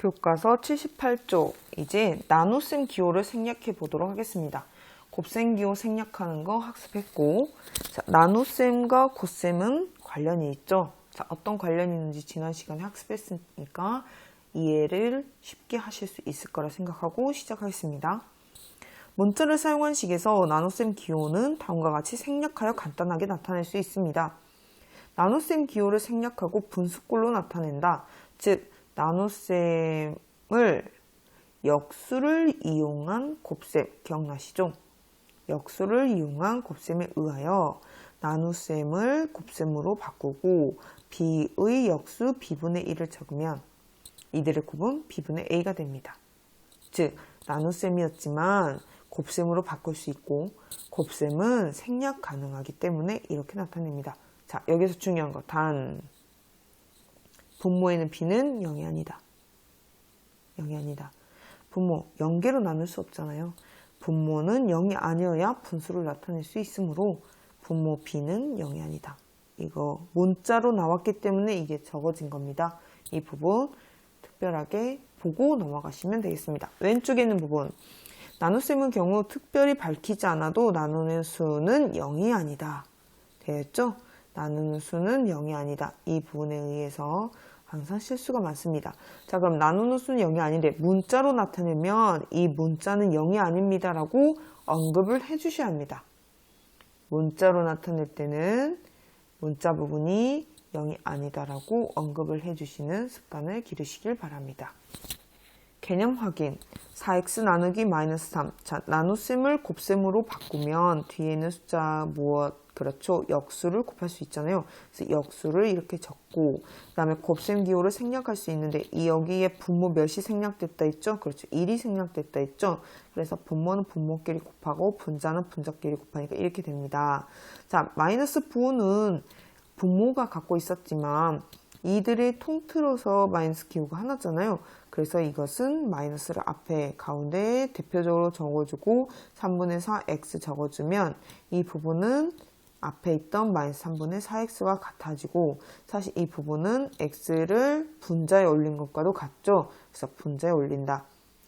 교과서 78쪽 이제 나눗셈 기호를 생략해 보도록 하겠습니다. 곱셈 기호 생략하는 거 학습했고, 자, 나눗셈과 곱셈은 관련이 있죠. 자, 어떤 관련이 있는지 지난 시간에 학습했으니까 이해를 쉽게 하실 수 있을 거라 생각하고 시작하겠습니다. 문자를 사용한 식에서 나눗셈 기호는 다음과 같이 생략하여 간단하게 나타낼 수 있습니다. 나눗셈 기호를 생략하고 분수꼴로 나타낸다. 즉 나눗셈을 역수를 이용한 곱셈, 기억나시죠? 역수를 이용한 곱셈에 의하여 나눗셈을 곱셈으로 바꾸고 b의 역수 b분의 1을 적으면 이들의 곱은 b분의 a가 됩니다. 즉 나눗셈이었지만 곱셈으로 바꿀 수 있고 곱셈은 생략 가능하기 때문에 이렇게 나타냅니다. 자, 여기서 중요한 거 단 분모에는 b는 0이 아니다. 0이 아니다. 분모 0개로 나눌 수 없잖아요. 분모는 0이 아니어야 분수를 나타낼 수 있으므로 분모 b는 0이 아니다. 이거 문자로 나왔기 때문에 이게 적어진 겁니다. 이 부분 특별하게 보고 넘어가시면 되겠습니다. 왼쪽에 있는 부분 나눗셈의 경우 특별히 밝히지 않아도 나누는 수는 0이 아니다. 되었죠? 나누는 수는 0이 아니다. 이 부분에 의해서 항상 실수가 많습니다. 자, 그럼 나누는 수는 0이 아닌데 문자로 나타내면 이 문자는 0이 아닙니다 라고 언급을 해주셔야 합니다. 문자로 나타낼 때는 문자 부분이 0이 아니다 라고 언급을 해주시는 습관을 기르시길 바랍니다. 개념 확인. 4x 나누기 마이너스 3. 자, 나눗셈을 곱셈으로 바꾸면 뒤에 있는 숫자 무엇? 그렇죠. 역수를 곱할 수 있잖아요. 그래서 역수를 이렇게 적고 그 다음에 곱셈 기호를 생략할 수 있는데 이 여기에 분모 몇이 생략됐다 있죠? 그렇죠. 1이 생략됐다 있죠? 그래서 분모는 분모끼리 곱하고 분자는 분자끼리 곱하니까 이렇게 됩니다. 자, 마이너스 부호는 분모가 갖고 있었지만 이들을 통틀어서 마이너스 기호가 하나잖아요. 그래서 이것은 마이너스를 앞에 가운데에 대표적으로 적어주고 3분의 4x 적어주면 이 부분은 앞에 있던 마이너스 3분의 4x와 같아지고 사실 이 부분은 x를 분자에 올린 것과도 같죠. 그래서 분자에 올린다.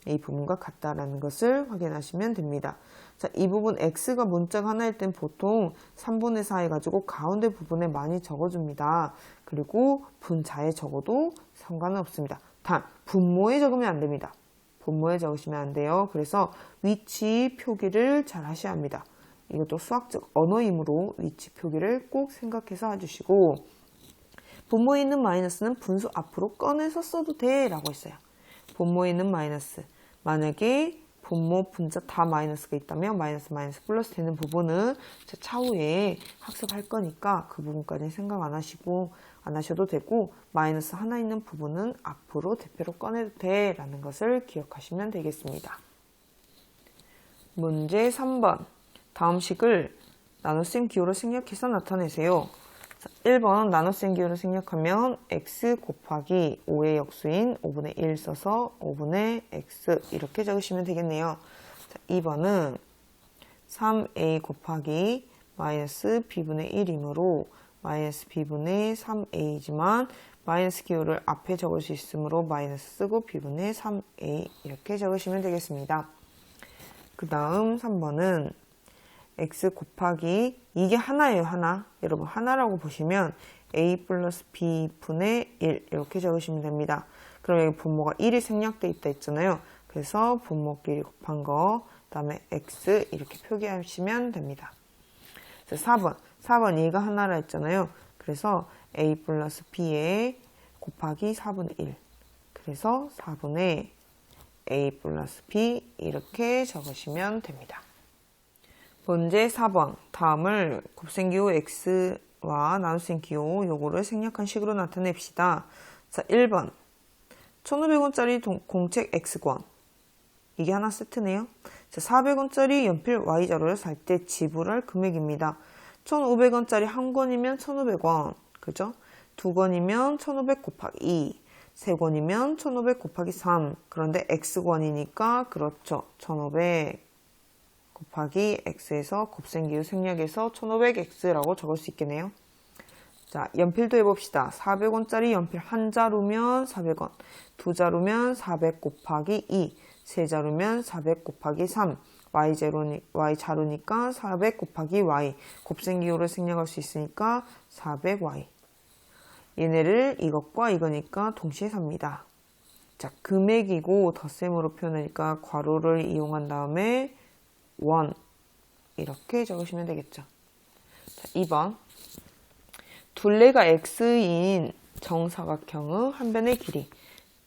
이 부분과 같다라는 것을 확인하시면 됩니다. 자, 이 부분 x가 문자가 하나일 땐 보통 3분의 4 해가지고 가운데 부분에 많이 적어줍니다. 그리고 분자에 적어도 상관은 없습니다. 단 분모에 적으면 안 됩니다. 분모에 적으시면 안 돼요. 그래서 위치 표기를 잘 하셔야 합니다. 이것도 수학적 언어이므로 위치 표기를 꼭 생각해서 해주시고 분모에 있는 마이너스는 분수 앞으로 꺼내서 써도 돼 라고 했어요. 분모에 있는 마이너스 만약에 분모, 분자 다 마이너스가 있다면 마이너스 플러스 되는 부분은 차후에 학습할 거니까 그 부분까지는 생각 안 하셔도 되고 마이너스 하나 있는 부분은 앞으로 대표로 꺼내도 돼 라는 것을 기억하시면 되겠습니다. 문제 3번 다음 식을 나눗셈 기호를 생략해서 나타내세요. 1번 나눗셈 기호를 생략하면 x 곱하기 5의 역수인 5분의 1 써서 5분의 x 이렇게 적으시면 되겠네요. 자, 2번은 3a 곱하기 마이너스 b분의 1이므로 마이너스 b분의 3a지만 마이너스 기호를 앞에 적을 수 있으므로 마이너스 쓰고 b분의 3a 이렇게 적으시면 되겠습니다. 그 다음 3번은 x 곱하기 이게 하나예요. 하나. 여러분 하나라고 보시면 a 플러스 b분의 1 이렇게 적으시면 됩니다. 그럼 여기 분모가 1이 생략되어 있다 했잖아요. 그래서 분모끼리 곱한 거 그다음에 x 이렇게 표기하시면 됩니다. 4번 얘가 하나라 했잖아요. 그래서 a 플러스 b에 곱하기 4분의 1 그래서 4분의 a 플러스 b 이렇게 적으시면 됩니다. 문제 4번 다음을 곱셈 기호 x와 나눗셈 기호 요거를 생략한 식으로 나타냅시다. 자, 1번 1,500원짜리 공책 x권 이게 하나 세트네요. 자, 400원짜리 연필 y자로를 살 때 지불할 금액입니다. 1,500원짜리 한 권이면 1,500원 그죠? 두 권이면 1,500 곱하기 2 세 권이면 1,500 곱하기 3 그런데 x권이니까 그렇죠. 1,500 곱하기 x에서 곱셈 기호 생략해서 1500x라고 적을 수 있겠네요. 자, 연필도 해봅시다. 400원짜리 연필 한 자루면 400원, 두 자루면 400 곱하기 2, 세 자루면 400 곱하기 3, y 자루니까 400 곱하기 y, 곱셈기호를 생략할 수 있으니까 400y. 얘네를 이것과 이거니까 동시에 삽니다. 자, 금액이고 덧셈으로 표현하니까 괄호를 이용한 다음에 1 이렇게 적으시면 되겠죠. 자, 2번. 둘레가 x인 정사각형의 한 변의 길이.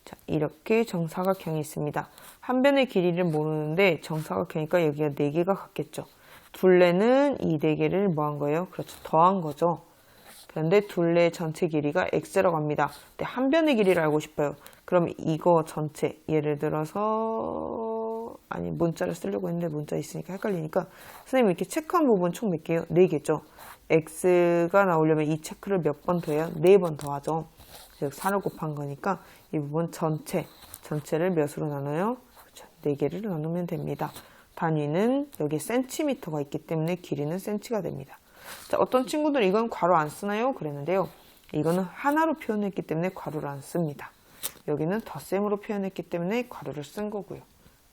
자, 이렇게 정사각형이 있습니다. 한 변의 길이를 모르는데 정사각형이니까 여기가 4개가 같겠죠. 둘레는 이 4개를 뭐 한 거예요? 그렇죠. 더한 거죠. 그런데 둘레 전체 길이가 x라고 합니다. 근데 한 변의 길이를 알고 싶어요. 그럼 이거 전체, 예를 들어서 아니 문자를 쓰려고 했는데 문자 있으니까 헷갈리니까 선생님 이렇게 체크한 부분 총 몇 개요? 4개죠. x가 나오려면 이 체크를 몇 번 더해요? 4번 더하죠. 즉 4를 곱한 거니까 이 부분 전체를 몇으로 나눠요? 그렇죠. 4개를 나누면 됩니다. 단위는 여기 센티미터가 있기 때문에 길이는 센치가 됩니다. 자, 어떤 친구들은 이건 괄호 안 쓰나요? 그랬는데요. 이거는 하나로 표현했기 때문에 괄호를 안 씁니다. 여기는 덧셈으로 표현했기 때문에 괄호를 쓴 거고요.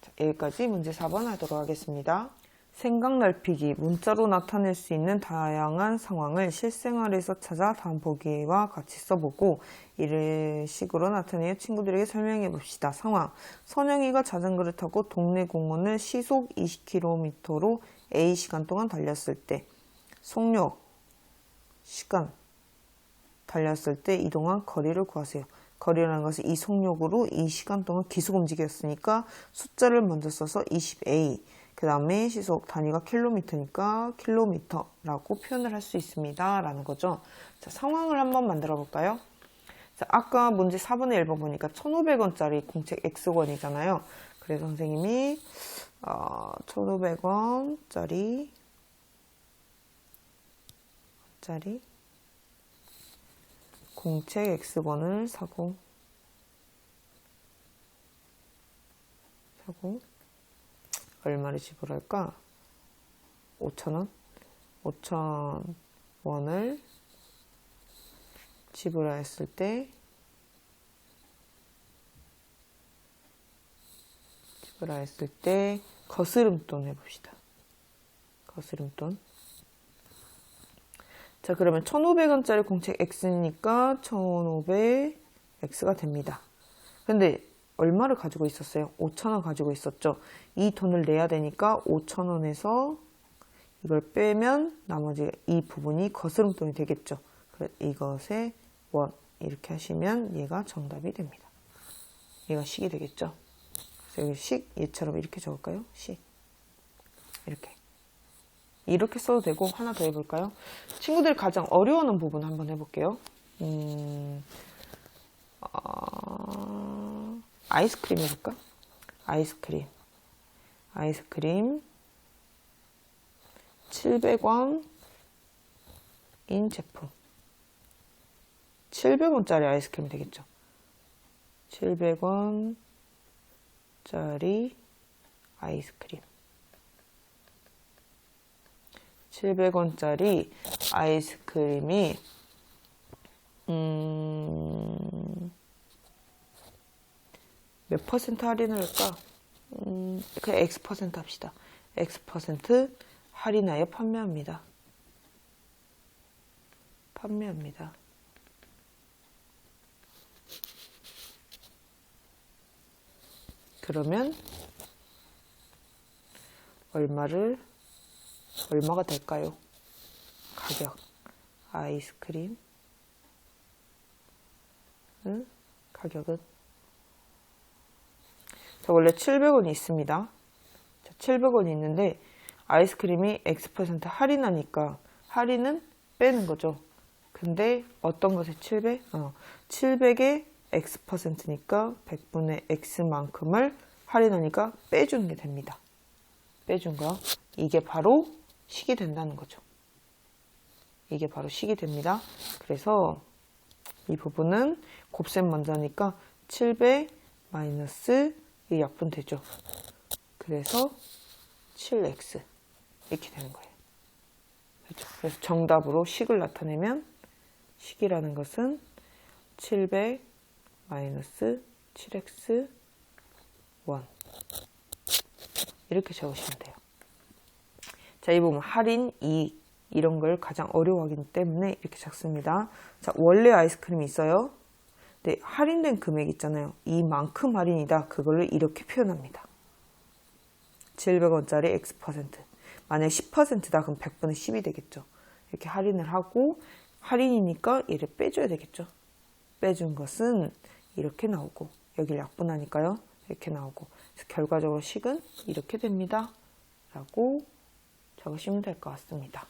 자, 여기까지 문제 4번 하도록 하겠습니다. 생각 넓히기, 문자로 나타낼 수 있는 다양한 상황을 실생활에서 찾아 다음 보기와 같이 써보고 이런 식으로 나타내어 친구들에게 설명해 봅시다. 상황, 선영이가 자전거를 타고 동네 공원을 시속 20km로 A시간 동안 달렸을 때 속력, 시간, 달렸을 때 이동한 거리를 구하세요. 거리라는 것은 이 속력으로 이 시간 동안 계속 움직였으니까 숫자를 먼저 써서 20A, 그 다음에 시속 단위가 킬로미터니까 킬로미터라고 표현을 할 수 있습니다. 라는 거죠. 자, 상황을 한번 만들어 볼까요? 자, 아까 문제 4번에 1번 보니까 1,500원짜리 공책 X권이잖아요. 그래서 선생님이 1,500원짜리 공책 X권을 사고 얼마를 지불할까? 5,000원? 5,000원을 지불했을 때 거스름돈 해봅시다. 거스름돈. 자, 그러면 1,500원짜리 공책 X니까 1,500X가 됩니다. 근데 얼마를 가지고 있었어요? 5,000원 가지고 있었죠. 이 돈을 내야 되니까 5,000원에서 이걸 빼면 나머지 이 부분이 거스름돈이 되겠죠. 그래서 이것에 원 이렇게 하시면 얘가 정답이 됩니다. 얘가 식이 되겠죠. 그래서 여기 식 얘처럼 이렇게 적을까요? 식 이렇게 써도 되고 하나 더 해볼까요? 친구들이 가장 어려워하는 부분 한번 해볼게요. 아이스크림 해볼까? 아이스크림 700원인 제품 700원짜리 아이스크림이 되겠죠. 700원짜리 아이스크림 700원짜리 아이스크림이 몇 퍼센트 할인을 할까? 그냥 X% 합시다. X% 할인하여 판매합니다. 그러면 얼마가 될까요? 가격 아이스크림 가격은 자, 원래 700원이 있습니다. 자, 700원이 있는데 아이스크림이 X% 할인하니까 할인은 빼는 거죠. 근데 어떤 것에 700? 700에 X%니까 100분의 X만큼을 할인하니까 빼주는 게 됩니다. 빼준 거. 이게 바로 식이 된다는 거죠. 이게 바로 식이 됩니다. 그래서 이 부분은 곱셈 먼저 하니까 700 마이너스 이 약분 되죠. 그래서 7x 이렇게 되는 거예요. 그렇죠? 그래서 정답으로 식을 나타내면 식이라는 것은 700 마이너스 7x 1 이렇게 적으시면 돼요. 자, 이 부분 할인, 이익 이런 걸 가장 어려워하기 때문에 이렇게 적습니다. 자, 원래 아이스크림이 있어요. 네, 할인된 금액 있잖아요. 이만큼 할인이다. 그걸로 이렇게 표현합니다. 700원짜리 X%. 만약 10%다 그럼 100분의 10이 되겠죠. 이렇게 할인을 하고 할인이니까 얘를 빼줘야 되겠죠. 빼준 것은 이렇게 나오고 여기를 약분하니까요. 이렇게 나오고 그래서 결과적으로 식은 이렇게 됩니다. 라고 적으시면 될 것 같습니다.